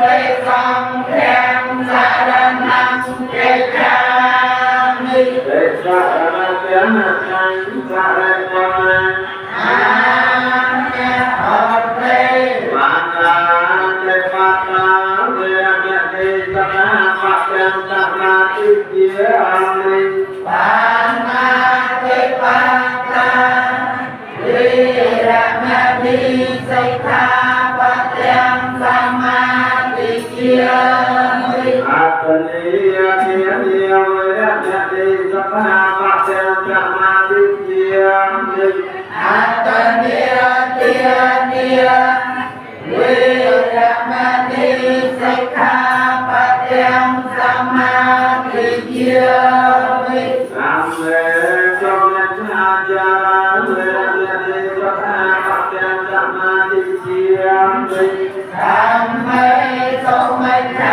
cây phong khen sa đan năng cây cha mi cây sa đan năng sa đan năng a nha hợp thế ma na cây ma na về nhà đi sa na phật đàn sa na ti chia mi ba na cây ba ta đi ra ma đi say tha phật đàn sa ma ti chia mi atani atani đi sa na phật đàn sa ma ti chia mi atani atani đi ra ma đi say tha phật đàn sa ma ti chia mi nam mê trong nhân cha cha đi sa na phật đàn sa ma ti chia mi nam mê trong nhân cha